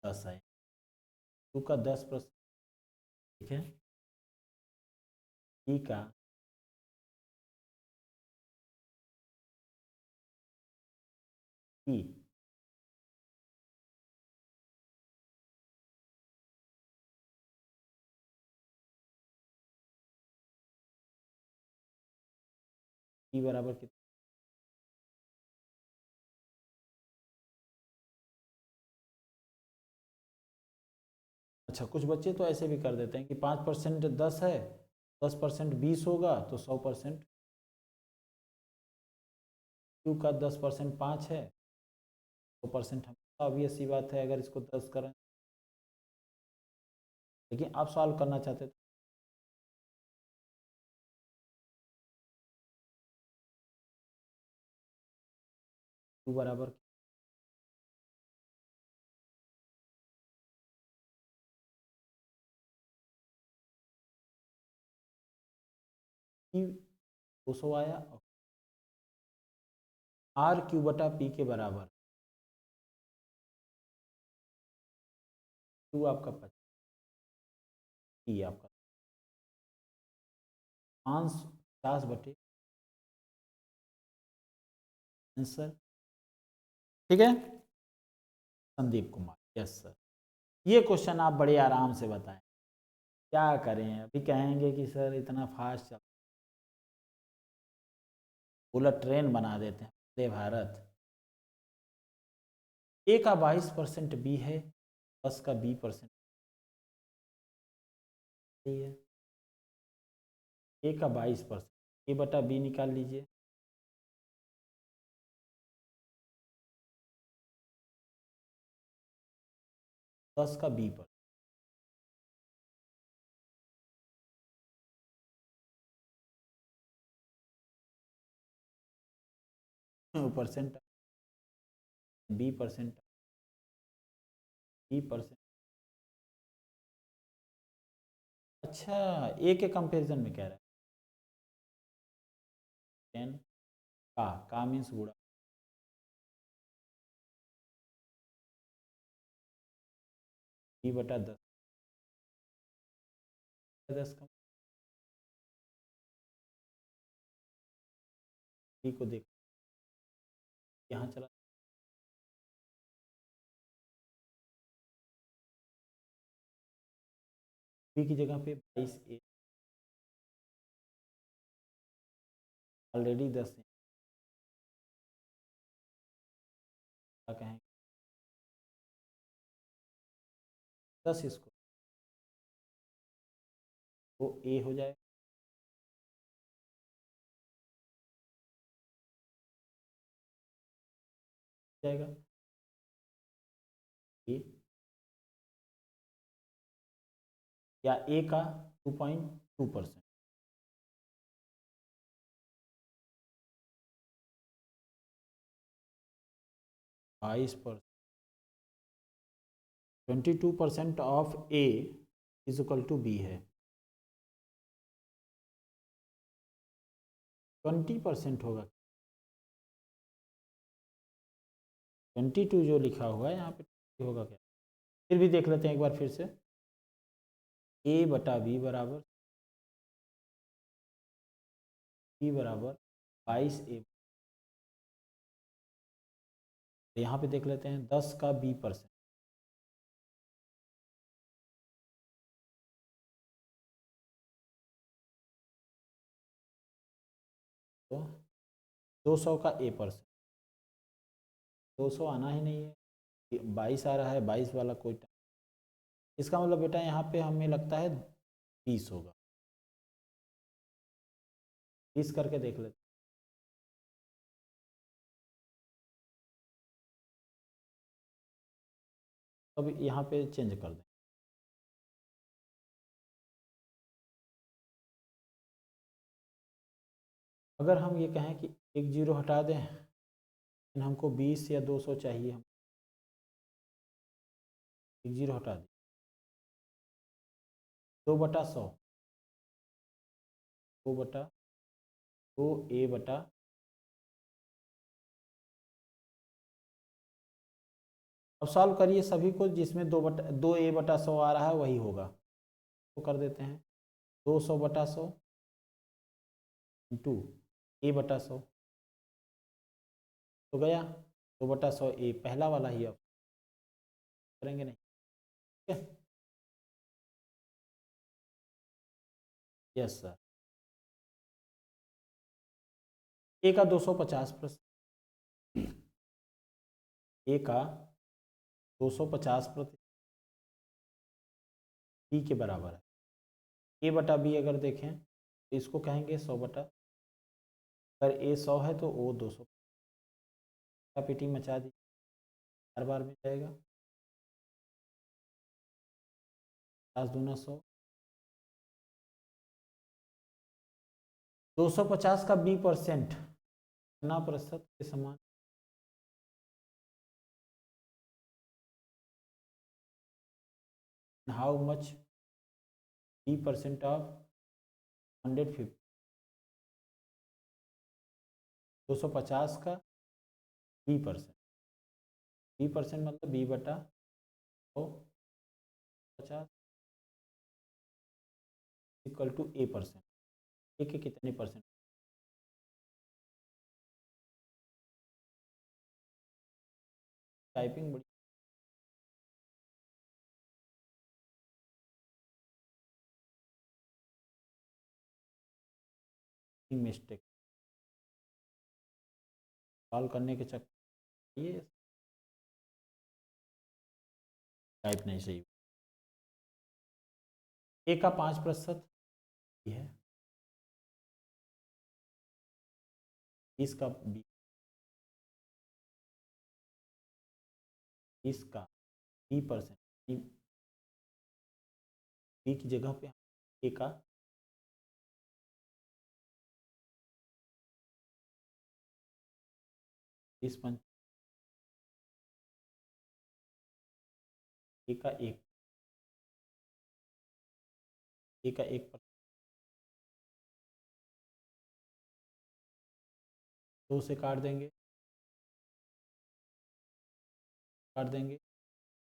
10 है, टू का 10%, ठीक है, टी का टी टी बराबर कितना, अच्छा कुछ बच्चे तो ऐसे भी कर देते हैं कि 5% 10 है, 10% 20 होगा तो 100%। क्यू का 10% 5 है, 100% हम, ऑब्वियस सी बात है अगर इसको 10 करें। लेकिन आप सॉल्व करना चाहते तो क्यू बराबर की 200 आया, आर क्यू बटा पी के बराबर, क्यू आपका 50, पी आपका 550 आंसर। ठीक है, संदीप कुमार, यस सर। ये क्वेश्चन आप बड़े आराम से बताएं, क्या करें, अभी कहेंगे कि सर इतना फास्ट चल, बुलेट ट्रेन बना देते हैं वंदे भारत। ए का 22% बी है, 10 का B%, सही है। ए का 22%, ए बटा बी निकाल लीजिए, 10 का B%, परसेंट, B%, B%। अच्छा, ए के कंपेरिजन में कह रहा है, 10 का मीन्स गुड़ा, B बटा 10, 10 का बी को देख, यहाँ चला, बी की जगह पे 22A, ऑलरेडी 10 है, क्या कहेंगे, 10 इसको, वो ए हो जाए, जाएगा ए, या ए का 2.2%, बाईस पर 22% of A is equal to B है, 20% होगा, 22 जो लिखा हुआ है यहाँ पे होगा क्या? फिर भी देख लेते हैं एक बार फिर से, ए बटा बी बराबर बी बराबर 22 ए, यहाँ पे देख लेते हैं 10 का b%, तो 200 का a%, 200 आना ही नहीं है, 22 आ रहा है, 22 वाला कोई टाइम, इसका मतलब बेटा यहाँ पे हमें लगता है 20 होगा, 20 करके देख लेते हैं। अब यहाँ पे चेंज कर दें, अगर हम ये कहें कि एक जीरो हटा दें, लेकिन हमको 20 या 200 चाहिए, हम एक जीरो हटा दें, 2/100, 2/2 a बटा, अब सॉल्व करिए सभी को, जिसमें 2a/100 आ रहा है वही होगा, तो कर देते हैं 200/100 इंटू a/100 तो गया 2/100 ए, पहला वाला ही अब करेंगे नहीं, ठीक है, यस सर, ए का 250%, ए का 250% बी के बराबर है, ए बटा बी अगर देखें तो इसको कहेंगे 100 अगर ए 100 है तो ओ 200 का पेटी मचा दी, हर बार में जाएगा, 50 दूना 100, 250 का b% कितना प्रतिशत के समान, हाउ मच b% ऑफ 150, 250 का b% मतलब b/150 इक्वल टू a%, ए के कितने परसेंट, टाइपिंग बड़ी मिस्टेक, सॉल्व करने के चक्कर ये टाइप नहीं सही, ए का 5% है, 20 का बी, 20 का b%, बी की जगह पे ए का 20, ए का 1, ए का 1%, 2 से काट देंगे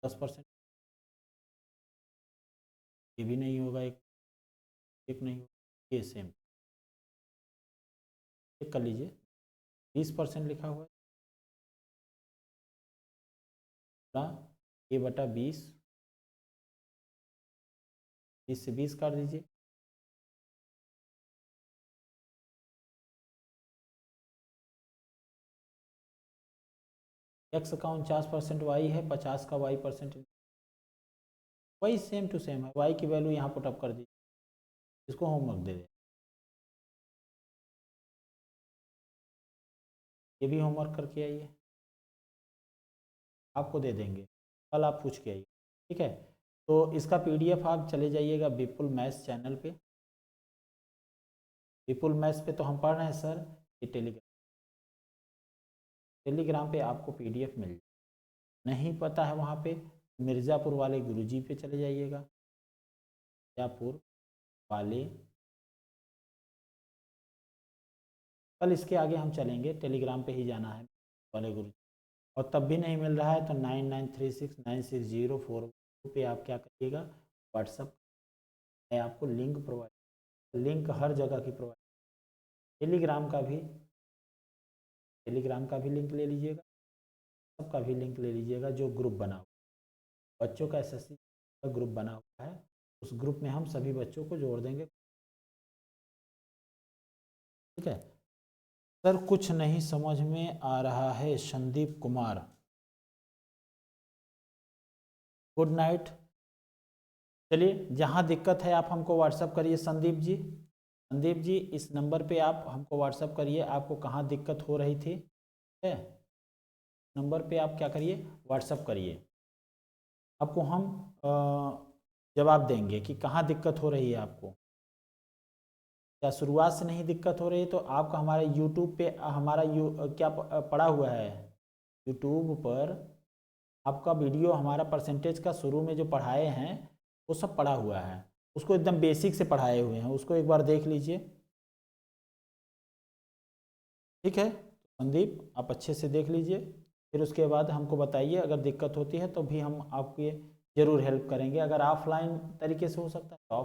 10%, ये भी नहीं होगा, एक नहीं होगा, ये सेम, चेक कर लीजिए 20% लिखा हुआ है, a/20, 20 से 20 काट दीजिए, x का 49% y है, 50 का y%, वही सेम टू सेम है, y की वैल्यू यहाँ पुटअप कर दीजिए, इसको होमवर्क दे दें, ये भी होमवर्क करके आइए। आपको दे देंगे, कल आप पूछ के आइए, ठीक है। तो इसका PDF आप चले जाइएगा विपुल मैथ्स चैनल पे। विपुल मैथ्स पे तो हम पढ़ रहे हैं सर, ये टेलीग्राम पे आपको PDF मिल जाए। नहीं पता है वहाँ पे, मिर्ज़ापुर वाले गुरुजी पे चले जाइएगा, मिर्ज़ापुर वाले, कल इसके आगे हम चलेंगे, टेलीग्राम पे ही जाना है वाले गुरु। और तब भी नहीं मिल रहा है तो 99369604 पे आप क्या करिएगा, व्हाट्सअप, मैं आपको लिंक प्रोवाइड, लिंक हर जगह की प्रोवाइड, टेलीग्राम का भी लिंक ले लीजिएगा, सबका भी लिंक ले लीजिएगा। जो ग्रुप बना हुआ बच्चों का SSC का ग्रुप बना हुआ है, उस ग्रुप में हम सभी बच्चों को जोड़ देंगे, ठीक है। सर कुछ नहीं समझ में आ रहा है, संदीप कुमार, गुड नाइट। चलिए, जहाँ दिक्कत है आप हमको व्हाट्सअप करिए संदीप जी। संदीप जी इस नंबर पे आप हमको व्हाट्सअप करिए, आपको कहाँ दिक्कत हो रही थी, ठीक है। नंबर पे आप क्या करिए, व्हाट्सअप करिए, आपको हम जवाब देंगे कि कहाँ दिक्कत हो रही है आपको। क्या शुरुआत से नहीं दिक्कत हो रही है तो आपका हमारे यूट्यूब पे हमारा क्या पड़ा हुआ है, यूट्यूब पर आपका वीडियो हमारा परसेंटेज का शुरू में जो पढ़ाए हैं वो सब पढ़ा हुआ है, उसको एकदम बेसिक से पढ़ाए हुए हैं, उसको एक बार देख लीजिए, ठीक है। संदीप आप अच्छे से देख लीजिए, फिर उसके बाद हमको बताइए, अगर दिक्कत होती है तो भी हम आपकी ज़रूर हेल्प करेंगे। अगर ऑफलाइन तरीके से हो सकता है तो